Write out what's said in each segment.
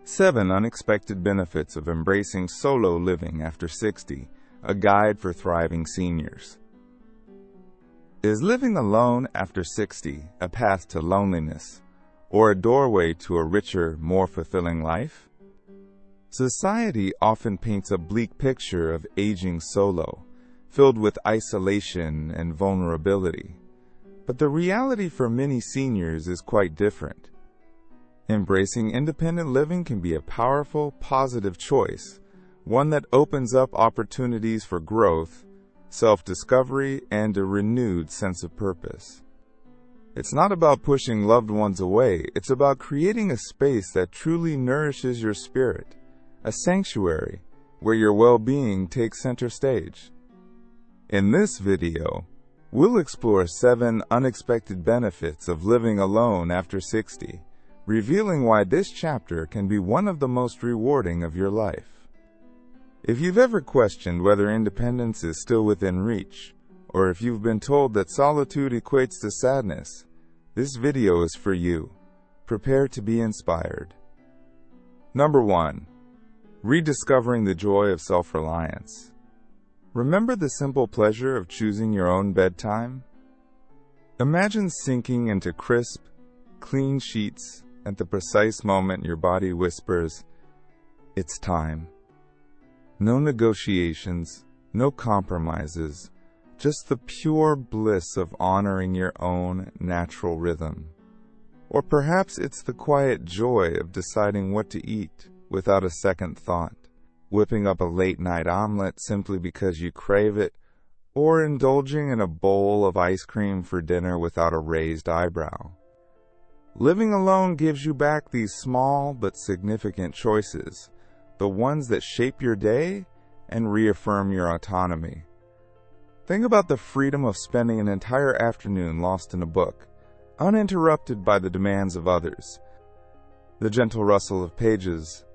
7 Unexpected Benefits of Embracing Solo Living After 60, a guide for thriving seniors. Is living alone after 60 a path to loneliness, or a doorway to a richer, more fulfilling life? Society often paints a bleak picture of aging solo, filled with isolation and vulnerability. But the reality for many seniors is quite different. Embracing independent living can be a powerful, positive choice, one that opens up opportunities for growth, self-discovery, and a renewed sense of purpose. It's not about pushing loved ones away, it's about creating a space that truly nourishes your spirit, a sanctuary where your well-being takes center stage. In this video, we'll explore 7 unexpected benefits of living alone after 60, revealing why this chapter can be one of the most rewarding of your life. If you've ever questioned whether independence is still within reach, or if you've been told that solitude equates to sadness, this video is for you. Prepare to be inspired. Number 1. Rediscovering the joy of self-reliance. Remember the simple pleasure of choosing your own bedtime? Imagine sinking into crisp, clean sheets at the precise moment your body whispers, "It's time." No negotiations, no compromises, just the pure bliss of honoring your own natural rhythm. Or perhaps it's the quiet joy of deciding what to eat without a second thought, whipping up a late-night omelet simply because you crave it, or indulging in a bowl of ice cream for dinner without a raised eyebrow. Living alone gives you back these small but significant choices, the ones that shape your day and reaffirm your autonomy. Think about the freedom of spending an entire afternoon lost in a book, uninterrupted by the demands of others. The gentle rustle of pages,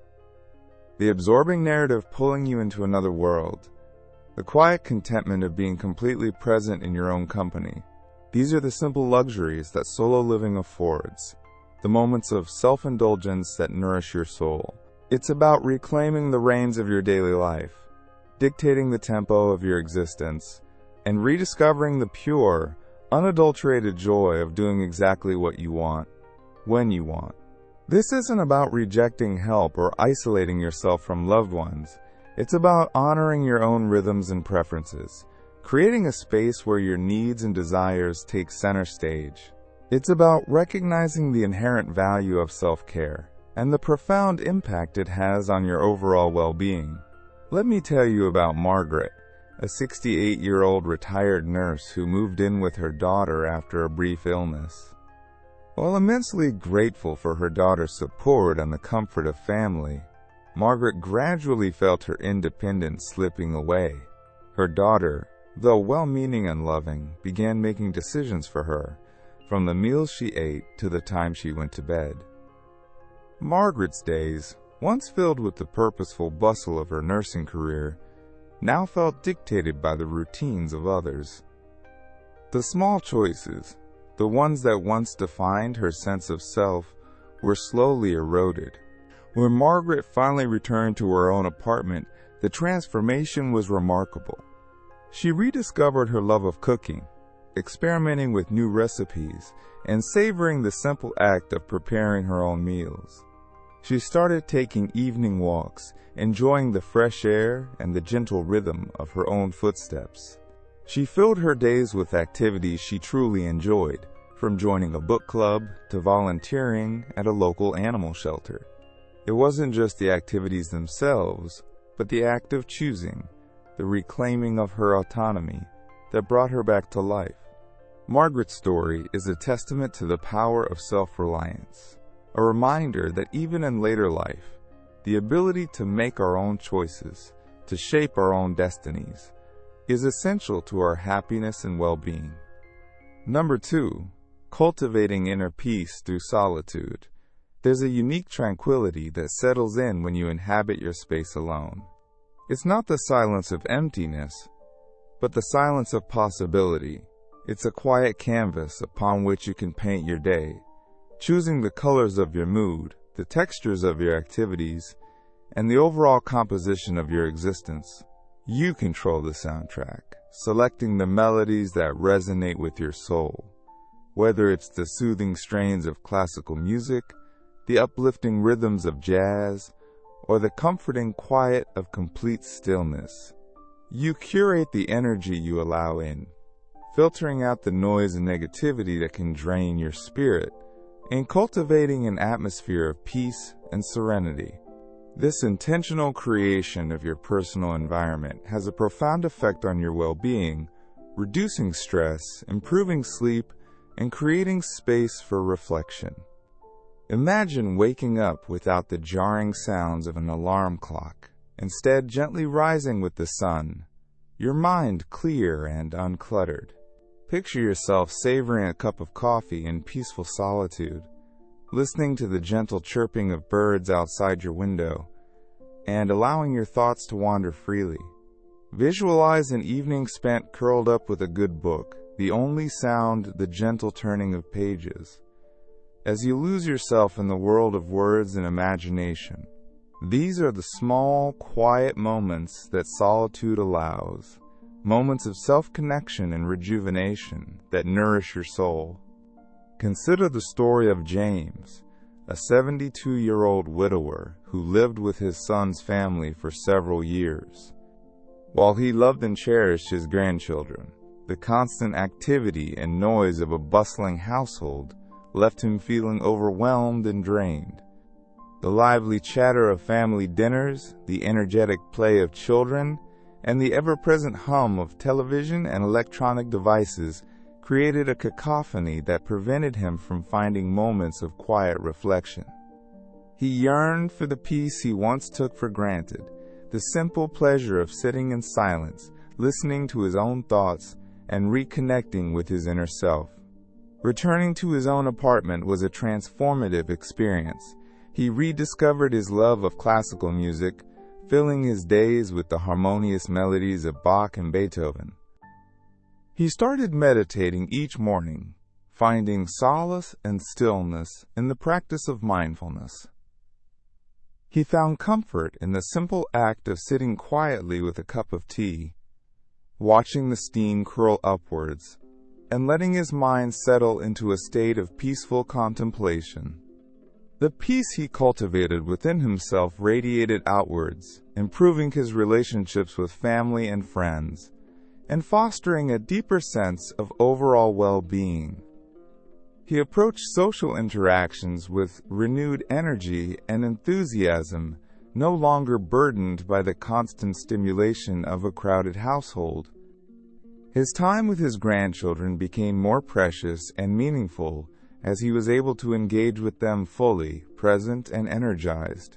the absorbing narrative pulling you into another world, the quiet contentment of being completely present in your own company. These are the simple luxuries that solo living affords, the moments of self-indulgence that nourish your soul. It's about reclaiming the reins of your daily life, dictating the tempo of your existence, and rediscovering the pure, unadulterated joy of doing exactly what you want, when you want. This isn't about rejecting help or isolating yourself from loved ones. It's about honoring your own rhythms and preferences, creating a space where your needs and desires take center stage. It's about recognizing the inherent value of self-care and the profound impact it has on your overall well-being. Let me tell you about Margaret, a 68-year-old retired nurse who moved in with her daughter after a brief illness. While immensely grateful for her daughter's support and the comfort of family, Margaret gradually felt her independence slipping away. Her daughter, though well-meaning and loving, began making decisions for her, from the meals she ate to the time she went to bed. Margaret's days, once filled with the purposeful bustle of her nursing career, now felt dictated by the routines of others. The small choices, the ones that once defined her sense of self, were slowly eroded. When Margaret finally returned to her own apartment, the transformation was remarkable. She rediscovered her love of cooking, experimenting with new recipes, and savoring the simple act of preparing her own meals. She started taking evening walks, enjoying the fresh air and the gentle rhythm of her own footsteps. She filled her days with activities she truly enjoyed, from joining a book club to volunteering at a local animal shelter. It wasn't just the activities themselves, but the act of choosing, the reclaiming of her autonomy, that brought her back to life. Margaret's story is a testament to the power of self-reliance, a reminder that even in later life, the ability to make our own choices, to shape our own destinies, is essential to our happiness and well-being. Number 2, cultivating inner peace through solitude. There's a unique tranquility that settles in when you inhabit your space alone. It's not the silence of emptiness, but the silence of possibility. It's a quiet canvas upon which you can paint your day, choosing the colors of your mood, the textures of your activities, and the overall composition of your existence. You control the soundtrack, selecting the melodies that resonate with your soul. Whether it's the soothing strains of classical music, the uplifting rhythms of jazz, or the comforting quiet of complete stillness, you curate the energy you allow in, filtering out the noise and negativity that can drain your spirit, and cultivating an atmosphere of peace and serenity. This intentional creation of your personal environment has a profound effect on your well-being, reducing stress, improving sleep, and creating space for reflection. Imagine waking up without the jarring sounds of an alarm clock, instead gently rising with the sun, your mind clear and uncluttered. Picture yourself savoring a cup of coffee in peaceful solitude, listening to the gentle chirping of birds outside your window, and allowing your thoughts to wander freely. Visualize an evening spent curled up with a good book, the only sound the gentle turning of pages. As you lose yourself in the world of words and imagination, these are the small, quiet moments that solitude allows, moments of self-connection and rejuvenation that nourish your soul. Consider the story of James, a 72-year-old widower who lived with his son's family for several years. While he loved and cherished his grandchildren, the constant activity and noise of a bustling household left him feeling overwhelmed and drained. The lively chatter of family dinners, the energetic play of children, and the ever-present hum of television and electronic devices created a cacophony that prevented him from finding moments of quiet reflection. He yearned for the peace he once took for granted, the simple pleasure of sitting in silence, listening to his own thoughts, and reconnecting with his inner self. Returning to his own apartment was a transformative experience. He rediscovered his love of classical music, filling his days with the harmonious melodies of Bach and Beethoven. He started meditating each morning, finding solace and stillness in the practice of mindfulness. He found comfort in the simple act of sitting quietly with a cup of tea, watching the steam curl upwards, and letting his mind settle into a state of peaceful contemplation. The peace he cultivated within himself radiated outwards, improving his relationships with family and friends, and fostering a deeper sense of overall well-being. He approached social interactions with renewed energy and enthusiasm, no longer burdened by the constant stimulation of a crowded household. His time with his grandchildren became more precious and meaningful as he was able to engage with them fully, present and energized.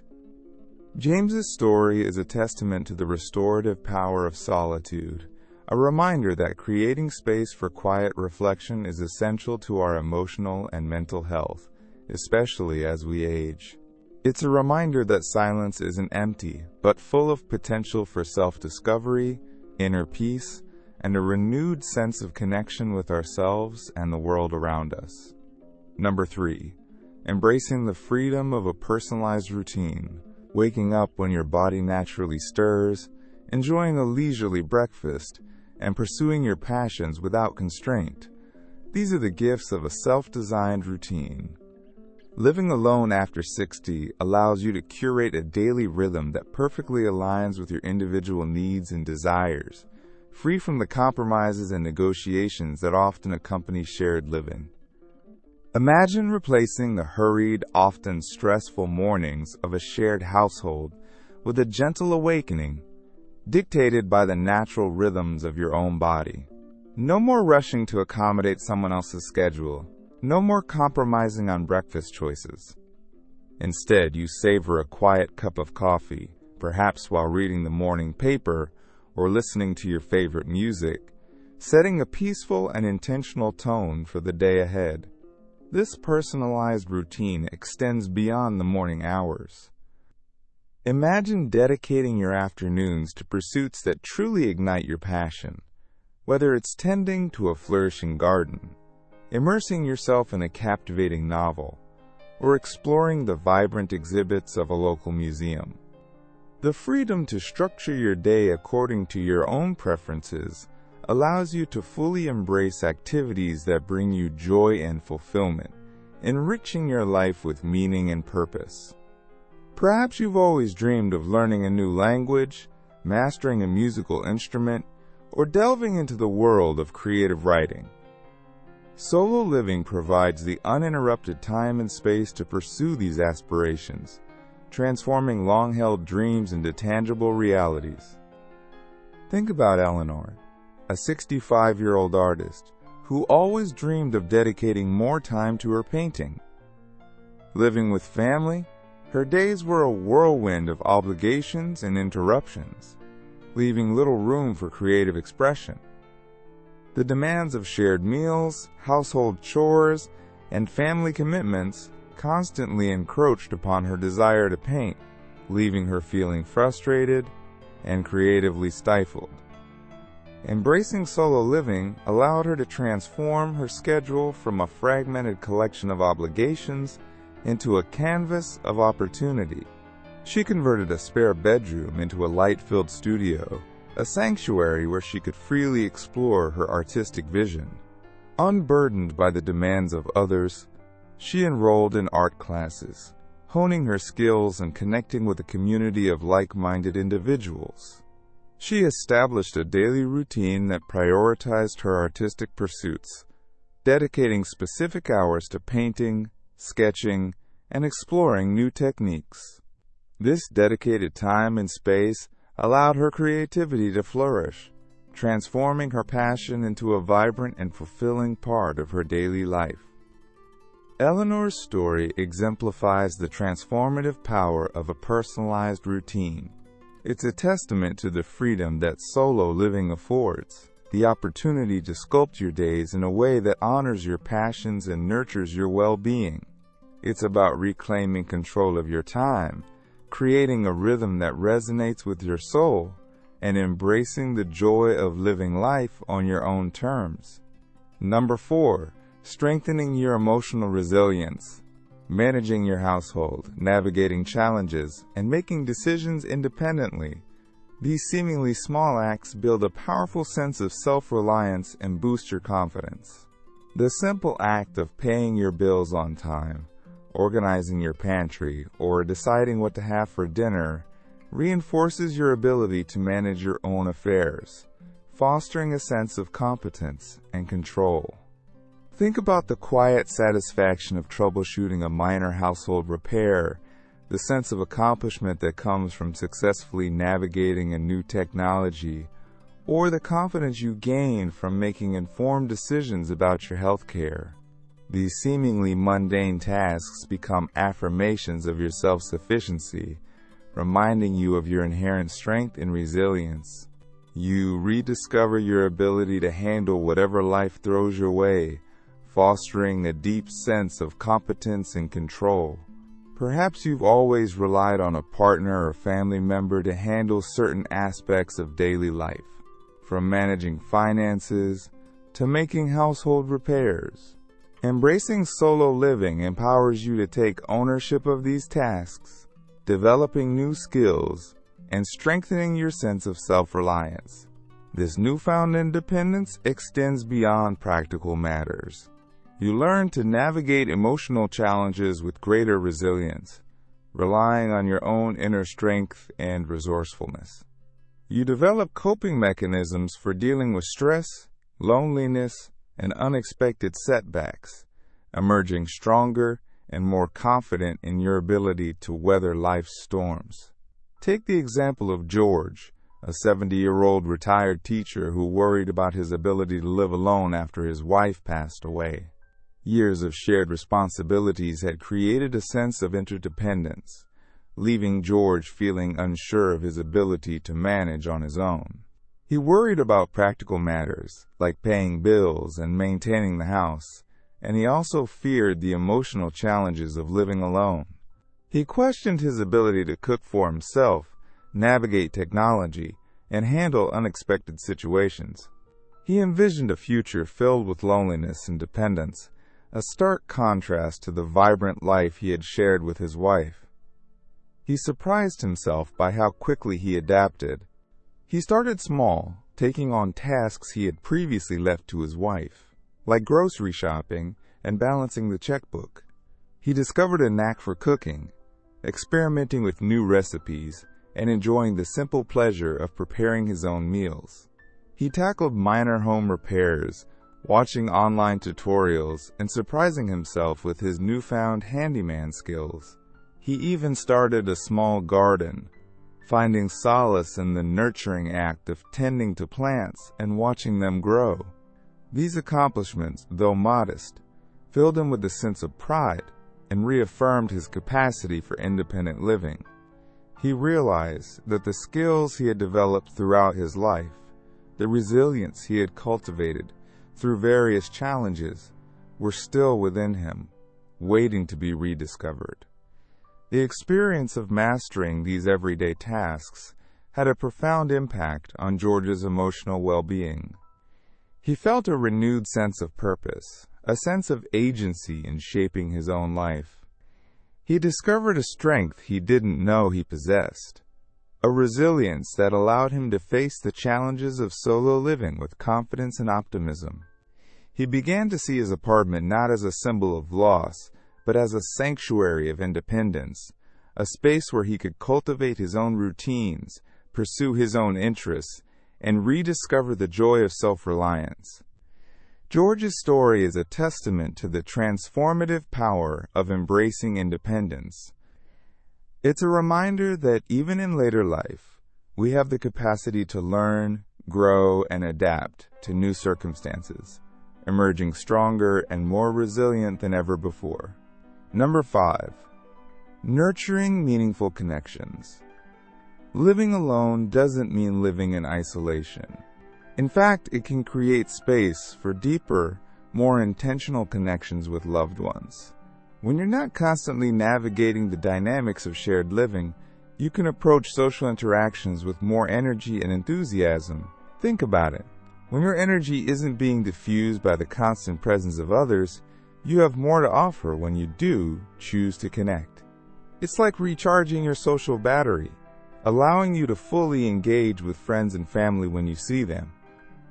James's story is a testament to the restorative power of solitude, a reminder that creating space for quiet reflection is essential to our emotional and mental health, especially as we age. It's a reminder that silence isn't empty, but full of potential for self-discovery, inner peace, and a renewed sense of connection with ourselves and the world around us. Number 3. Embracing the freedom of a personalized routine. Waking up when your body naturally stirs, enjoying a leisurely breakfast, and pursuing your passions without constraint. These are the gifts of a self-designed routine. Living alone after 60 allows you to curate a daily rhythm that perfectly aligns with your individual needs and desires, free from the compromises and negotiations that often accompany shared living. Imagine replacing the hurried, often stressful mornings of a shared household with a gentle awakening, dictated by the natural rhythms of your own body. No more rushing to accommodate someone else's schedule. No more compromising on breakfast choices. Instead, you savor a quiet cup of coffee, perhaps while reading the morning paper or listening to your favorite music, setting a peaceful and intentional tone for the day ahead. This personalized routine extends beyond the morning hours. Imagine dedicating your afternoons to pursuits that truly ignite your passion, whether it's tending to a flourishing garden, immersing yourself in a captivating novel, or exploring the vibrant exhibits of a local museum. The freedom to structure your day according to your own preferences allows you to fully embrace activities that bring you joy and fulfillment, enriching your life with meaning and purpose. Perhaps you've always dreamed of learning a new language, mastering a musical instrument, or delving into the world of creative writing. Solo living provides the uninterrupted time and space to pursue these aspirations, transforming long-held dreams into tangible realities. Think about Eleanor, a 65-year-old artist who always dreamed of dedicating more time to her painting. Living with family, her days were a whirlwind of obligations and interruptions, leaving little room for creative expression. The demands of shared meals, household chores, and family commitments constantly encroached upon her desire to paint, leaving her feeling frustrated and creatively stifled. Embracing solo living allowed her to transform her schedule from a fragmented collection of obligations into a canvas of opportunity. She converted a spare bedroom into a light-filled studio, a sanctuary where she could freely explore her artistic vision. Unburdened by the demands of others, she enrolled in art classes, honing her skills and connecting with a community of like-minded individuals. She established a daily routine that prioritized her artistic pursuits, dedicating specific hours to painting, sketching, and exploring new techniques. This dedicated time and space allowed her creativity to flourish, transforming her passion into a vibrant and fulfilling part of her daily life. Eleanor's story exemplifies the transformative power of a personalized routine. It's a testament to the freedom that solo living affords, the opportunity to sculpt your days in a way that honors your passions and nurtures your well-being. It's about reclaiming control of your time, creating a rhythm that resonates with your soul, and embracing the joy of living life on your own terms. Number 4, strengthening your emotional resilience. Managing your household, navigating challenges, and making decisions independently. These seemingly small acts build a powerful sense of self-reliance and boost your confidence. The simple act of paying your bills on time, organizing your pantry, or deciding what to have for dinner reinforces your ability to manage your own affairs, fostering a sense of competence and control. Think about the quiet satisfaction of troubleshooting a minor household repair, the sense of accomplishment that comes from successfully navigating a new technology, or the confidence you gain from making informed decisions about your health care. These seemingly mundane tasks become affirmations of your self-sufficiency, reminding you of your inherent strength and resilience. You rediscover your ability to handle whatever life throws your way, fostering a deep sense of competence and control. Perhaps you've always relied on a partner or family member to handle certain aspects of daily life, from managing finances to making household repairs. Embracing solo living empowers you to take ownership of these tasks, developing new skills, and strengthening your sense of self-reliance. This newfound independence extends beyond practical matters. You learn to navigate emotional challenges with greater resilience, relying on your own inner strength and resourcefulness. You develop coping mechanisms for dealing with stress, loneliness, and unexpected setbacks, emerging stronger and more confident in your ability to weather life's storms. Take the example of George, a 70-year-old retired teacher who worried about his ability to live alone after his wife passed away. Years of shared responsibilities had created a sense of interdependence, leaving George feeling unsure of his ability to manage on his own. He worried about practical matters, like paying bills and maintaining the house, and he also feared the emotional challenges of living alone. He questioned his ability to cook for himself, navigate technology, and handle unexpected situations. He envisioned a future filled with loneliness and dependence, a stark contrast to the vibrant life he had shared with his wife. He surprised himself by how quickly he adapted. He started small, taking on tasks he had previously left to his wife, like grocery shopping and balancing the checkbook. He discovered a knack for cooking, experimenting with new recipes, and enjoying the simple pleasure of preparing his own meals. He tackled minor home repairs, watching online tutorials, and surprising himself with his newfound handyman skills. He even started a small garden, finding solace in the nurturing act of tending to plants and watching them grow. These accomplishments, though modest, filled him with a sense of pride and reaffirmed his capacity for independent living. He realized that the skills he had developed throughout his life, the resilience he had cultivated through various challenges, were still within him, waiting to be rediscovered. The experience of mastering these everyday tasks had a profound impact on George's emotional well-being. He felt a renewed sense of purpose, a sense of agency in shaping his own life. He discovered a strength he didn't know he possessed, a resilience that allowed him to face the challenges of solo living with confidence and optimism. He began to see his apartment not as a symbol of loss, but as a sanctuary of independence, a space where he could cultivate his own routines, pursue his own interests, and rediscover the joy of self-reliance. George's story is a testament to the transformative power of embracing independence. It's a reminder that even in later life, we have the capacity to learn, grow, and adapt to new circumstances, emerging stronger and more resilient than ever before. Number 5. Nurturing meaningful connections. Living alone doesn't mean living in isolation. In fact, it can create space for deeper, more intentional connections with loved ones. When you're not constantly navigating the dynamics of shared living, you can approach social interactions with more energy and enthusiasm. Think about it. When your energy isn't being diffused by the constant presence of others, you have more to offer when you do choose to connect. It's like recharging your social battery, allowing you to fully engage with friends and family when you see them.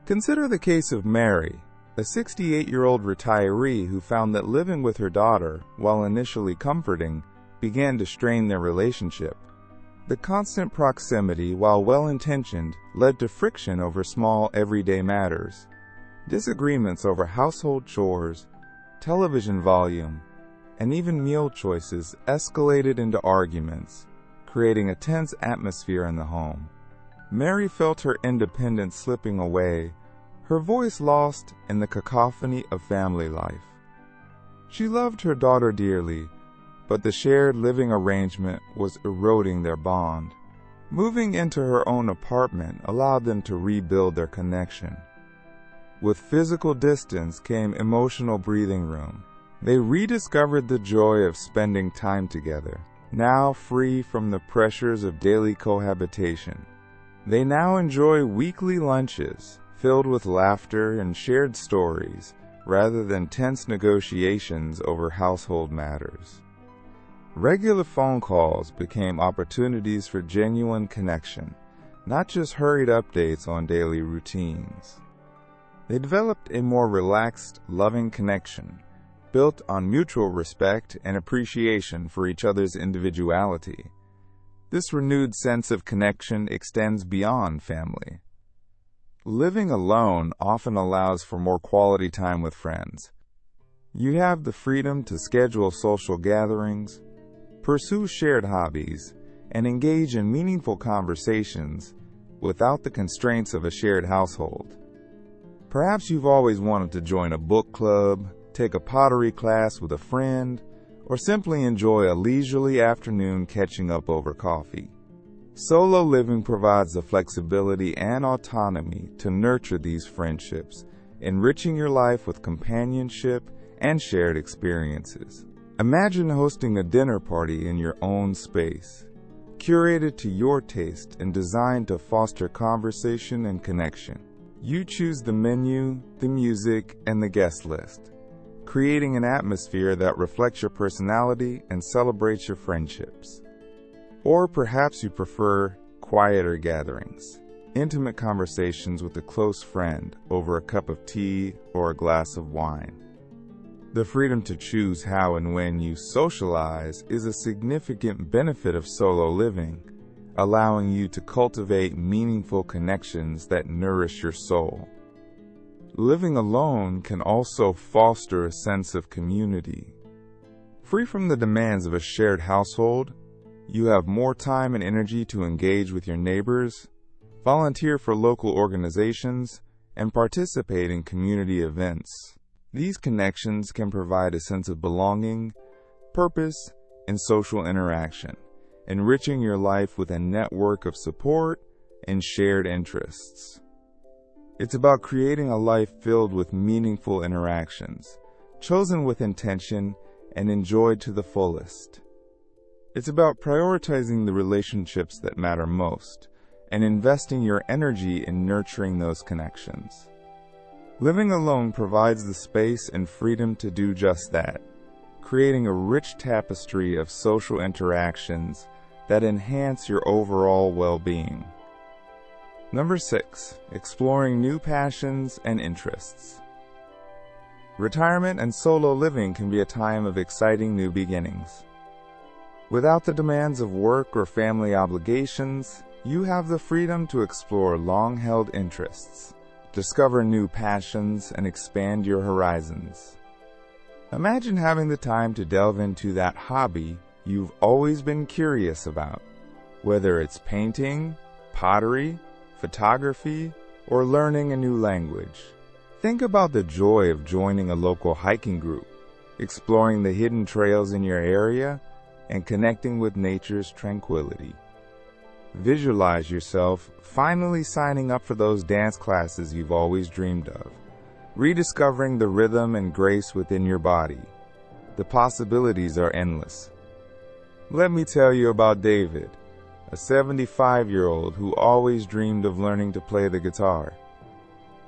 Consider the case of Mary, a 68-year-old retiree who found that living with her daughter, while initially comforting, began to strain their relationship. The constant proximity, while well-intentioned, led to friction over small everyday matters. Disagreements over household chores, television volume, and even meal choices escalated into arguments, creating a tense atmosphere in the home. Mary felt her independence slipping away, her voice lost in the cacophony of family life. She loved her daughter dearly, but the shared living arrangement was eroding their bond. Moving into her own apartment allowed them to rebuild their connection. With physical distance came emotional breathing room. They rediscovered the joy of spending time together, now free from the pressures of daily cohabitation. They now enjoy weekly lunches, filled with laughter and shared stories, rather than tense negotiations over household matters. Regular phone calls became opportunities for genuine connection, not just hurried updates on daily routines. They developed a more relaxed, loving connection, built on mutual respect and appreciation for each other's individuality. This renewed sense of connection extends beyond family. Living alone often allows for more quality time with friends. You have the freedom to schedule social gatherings, pursue shared hobbies, and engage in meaningful conversations without the constraints of a shared household. Perhaps you've always wanted to join a book club, take a pottery class with a friend, or simply enjoy a leisurely afternoon catching up over coffee. Solo living provides the flexibility and autonomy to nurture these friendships, enriching your life with companionship and shared experiences. Imagine hosting a dinner party in your own space, curated to your taste and designed to foster conversation and connection. You choose the menu, the music, and the guest list, creating an atmosphere that reflects your personality and celebrates your friendships. Or perhaps you prefer quieter gatherings, intimate conversations with a close friend over a cup of tea or a glass of wine. The freedom to choose how and when you socialize is a significant benefit of solo living, allowing you to cultivate meaningful connections that nourish your soul. Living alone can also foster a sense of community. Free from the demands of a shared household, you have more time and energy to engage with your neighbors, volunteer for local organizations, and participate in community events. These connections can provide a sense of belonging, purpose, and social interaction, enriching your life with a network of support and shared interests. It's about creating a life filled with meaningful interactions, chosen with intention and enjoyed to the fullest. It's about prioritizing the relationships that matter most and investing your energy in nurturing those connections. Living alone provides the space and freedom to do just that, creating a rich tapestry of social interactions that enhance your overall well-being. Number 6, exploring new passions and interests. Retirement and solo living can be a time of exciting new beginnings. Without the demands of work or family obligations, you have the freedom to explore long-held interests, discover new passions, and expand your horizons. Imagine having the time to delve into that hobby you've always been curious about, whether it's painting, pottery, photography, or learning a new language. Think about the joy of joining a local hiking group, exploring the hidden trails in your area, and connecting with nature's tranquility. Visualize yourself finally signing up for those dance classes you've always dreamed of, rediscovering the rhythm and grace within your body. The possibilities are endless. Let me tell you about David, a 75-year-old who always dreamed of learning to play the guitar.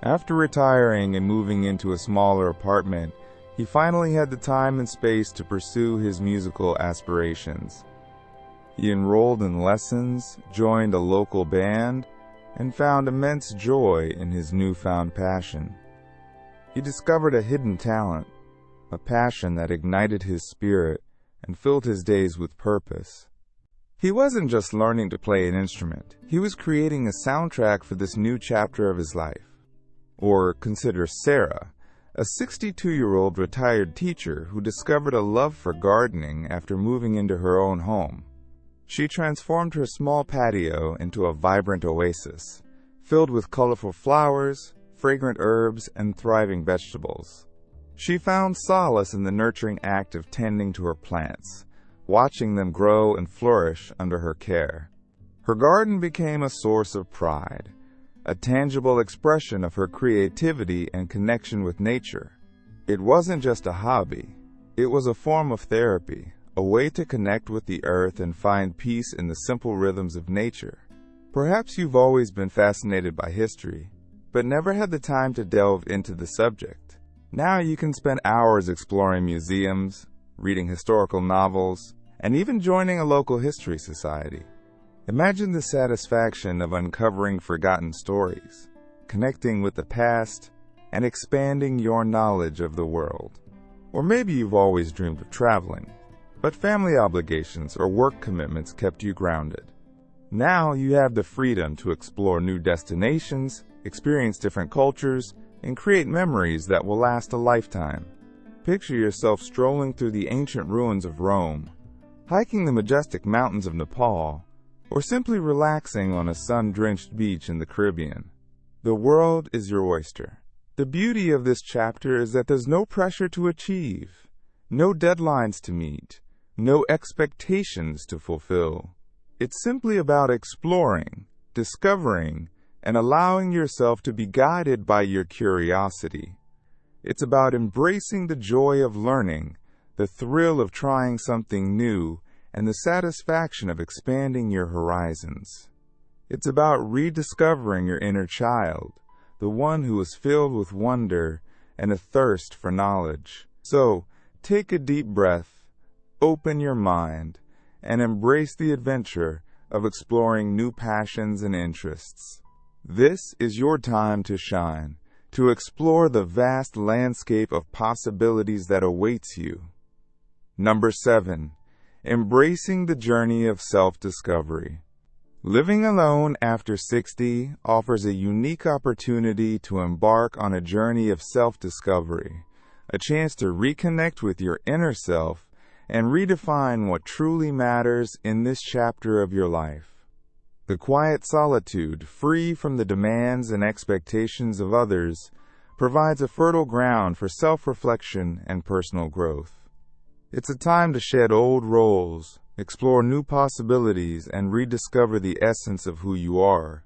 After retiring and moving into a smaller apartment, he finally had the time and space to pursue his musical aspirations. He enrolled in lessons, joined a local band, and found immense joy in his newfound passion. He discovered a hidden talent, a passion that ignited his spirit and filled his days with purpose. He wasn't just learning to play an instrument. He was creating a soundtrack for this new chapter of his life. Or consider Sarah, a 62-year-old retired teacher who discovered a love for gardening after moving into her own home. She transformed her small patio into a vibrant oasis, filled with colorful flowers, fragrant herbs, and thriving vegetables. She found solace in the nurturing act of tending to her plants, watching them grow and flourish under her care. Her garden became a source of pride, a tangible expression of her creativity and connection with nature. It wasn't just a hobby. It was a form of therapy, a way to connect with the earth and find peace in the simple rhythms of nature. Perhaps you've always been fascinated by history, but never had the time to delve into the subject. Now you can spend hours exploring museums, reading historical novels, and even joining a local history society. Imagine the satisfaction of uncovering forgotten stories, connecting with the past, and expanding your knowledge of the world. Or maybe you've always dreamed of traveling, but family obligations or work commitments kept you grounded. Now you have the freedom to explore new destinations, experience different cultures, and create memories that will last a lifetime. Picture yourself strolling through the ancient ruins of Rome, hiking the majestic mountains of Nepal, or simply relaxing on a sun-drenched beach in the Caribbean. The world is your oyster. The beauty of this chapter is that there's no pressure to achieve, no deadlines to meet, no expectations to fulfill. It's simply about exploring, discovering, and allowing yourself to be guided by your curiosity. It's about embracing the joy of learning, the thrill of trying something new, and the satisfaction of expanding your horizons. It's about rediscovering your inner child, the one who is filled with wonder and a thirst for knowledge. So, take a deep breath, open your mind, and embrace the adventure of exploring new passions and interests. This is your time to shine, to explore the vast landscape of possibilities that awaits you. Number 7. Embracing the journey of self-discovery. Living alone after 60 offers a unique opportunity to embark on a journey of self-discovery, a chance to reconnect with your inner self and redefine what truly matters in this chapter of your life. The quiet solitude, free from the demands and expectations of others, provides a fertile ground for self-reflection and personal growth. It's a time to shed old roles, explore new possibilities, and rediscover the essence of who you are.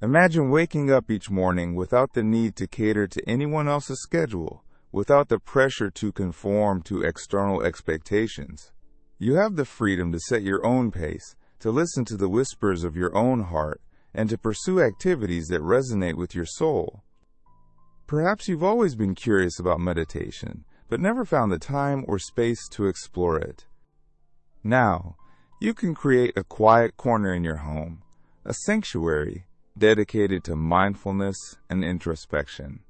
Imagine waking up each morning without the need to cater to anyone else's schedule, without the pressure to conform to external expectations. You have the freedom to set your own pace, to listen to the whispers of your own heart, and to pursue activities that resonate with your soul. Perhaps you've always been curious about meditation, but never found the time or space to explore it. Now, you can create a quiet corner in your home, a sanctuary dedicated to mindfulness and introspection.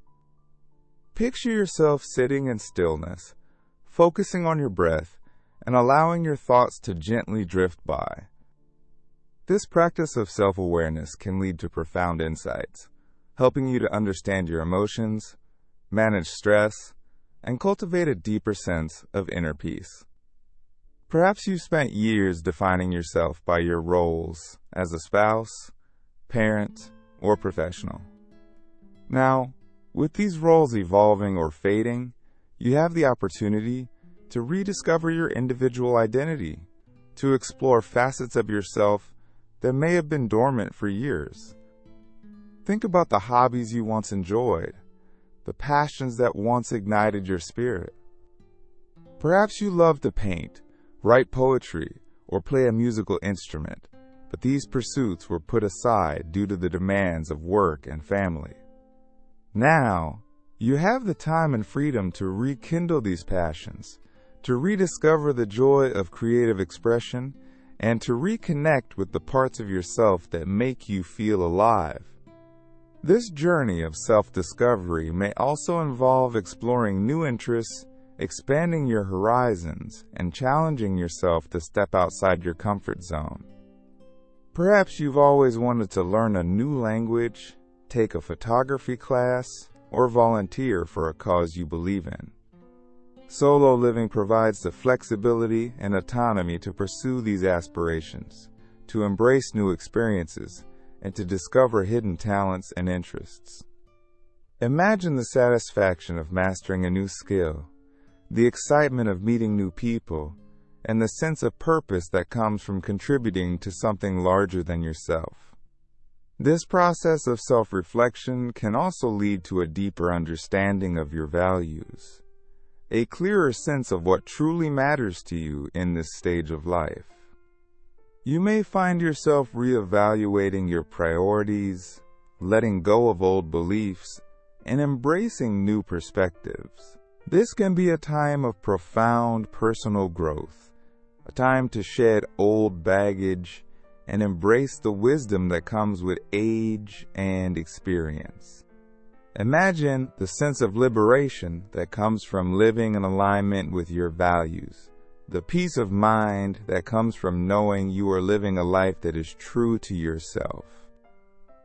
Picture yourself sitting in stillness, focusing on your breath, and allowing your thoughts to gently drift by. This practice of self-awareness can lead to profound insights, helping you to understand your emotions, manage stress, and cultivate a deeper sense of inner peace. Perhaps you've spent years defining yourself by your roles as a spouse, parent, or professional. Now, with these roles evolving or fading, you have the opportunity to rediscover your individual identity, to explore facets of yourself that may have been dormant for years. Think about the hobbies you once enjoyed, the passions that once ignited your spirit. Perhaps you love to paint, write poetry, or play a musical instrument, but these pursuits were put aside due to the demands of work and family. Now, you have the time and freedom to rekindle these passions, to rediscover the joy of creative expression, and to reconnect with the parts of yourself that make you feel alive. This journey of self-discovery may also involve exploring new interests, expanding your horizons, and challenging yourself to step outside your comfort zone. Perhaps you've always wanted to learn a new language, take a photography class, or volunteer for a cause you believe in. Solo living provides the flexibility and autonomy to pursue these aspirations, to embrace new experiences, and to discover hidden talents and interests. Imagine the satisfaction of mastering a new skill, the excitement of meeting new people, and the sense of purpose that comes from contributing to something larger than yourself. This process of self-reflection can also lead to a deeper understanding of your values, a clearer sense of what truly matters to you in this stage of life. You may find yourself reevaluating your priorities, letting go of old beliefs, and embracing new perspectives. This can be a time of profound personal growth, a time to shed old baggage and embrace the wisdom that comes with age and experience. Imagine the sense of liberation that comes from living in alignment with your values, the peace of mind that comes from knowing you are living a life that is true to yourself.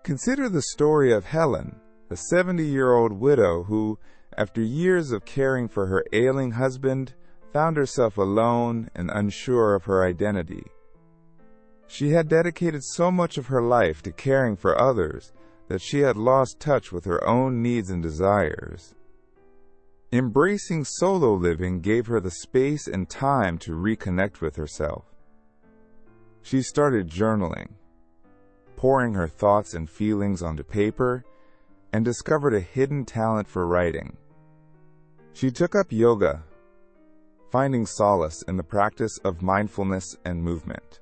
Consider the story of Helen, a 70-year-old widow who, after years of caring for her ailing husband, found herself alone and unsure of her identity. She had dedicated so much of her life to caring for others that she had lost touch with her own needs and desires. Embracing solo living gave her the space and time to reconnect with herself. She started journaling, pouring her thoughts and feelings onto paper, and discovered a hidden talent for writing. She took up yoga, finding solace in the practice of mindfulness and movement.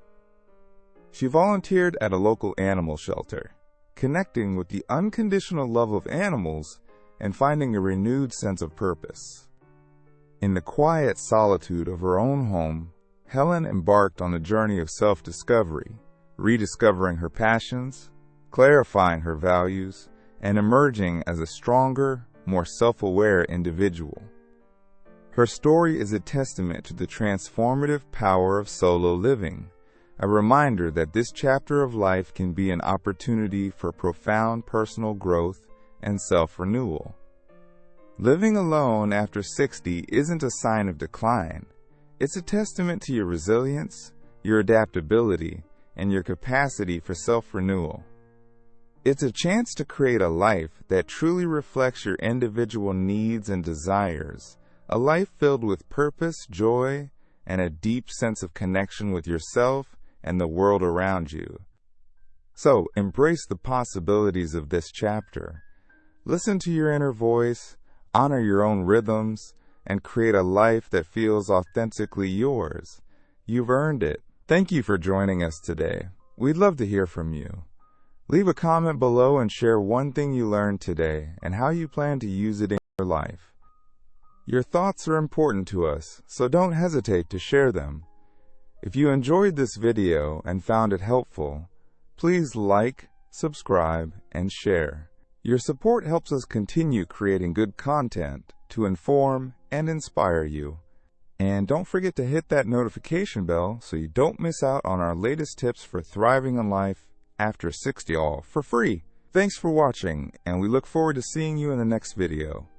She volunteered at a local animal shelter, connecting with the unconditional love of animals and finding a renewed sense of purpose. In the quiet solitude of her own home, Helen embarked on a journey of self-discovery, rediscovering her passions, clarifying her values, and emerging as a stronger, more self-aware individual. Her story is a testament to the transformative power of solo living, a reminder that this chapter of life can be an opportunity for profound personal growth and self-renewal. Living alone after 60 isn't a sign of decline. It's a testament to your resilience, your adaptability, and your capacity for self-renewal. It's a chance to create a life that truly reflects your individual needs and desires, a life filled with purpose, joy, and a deep sense of connection with yourself and the world around you. So, embrace the possibilities of this chapter. Listen to your inner voice, honor your own rhythms, and create a life that feels authentically yours. You've earned it. Thank you for joining us today. We'd love to hear from you. Leave a comment below and share one thing you learned today and how you plan to use it in your life. Your thoughts are important to us, so don't hesitate to share them. If you enjoyed this video and found it helpful, please like, subscribe, and share. Your support helps us continue creating good content to inform and inspire you. And don't forget to hit that notification bell so you don't miss out on our latest tips for thriving in life after 60, all for free. Thanks for watching, and we look forward to seeing you in the next video.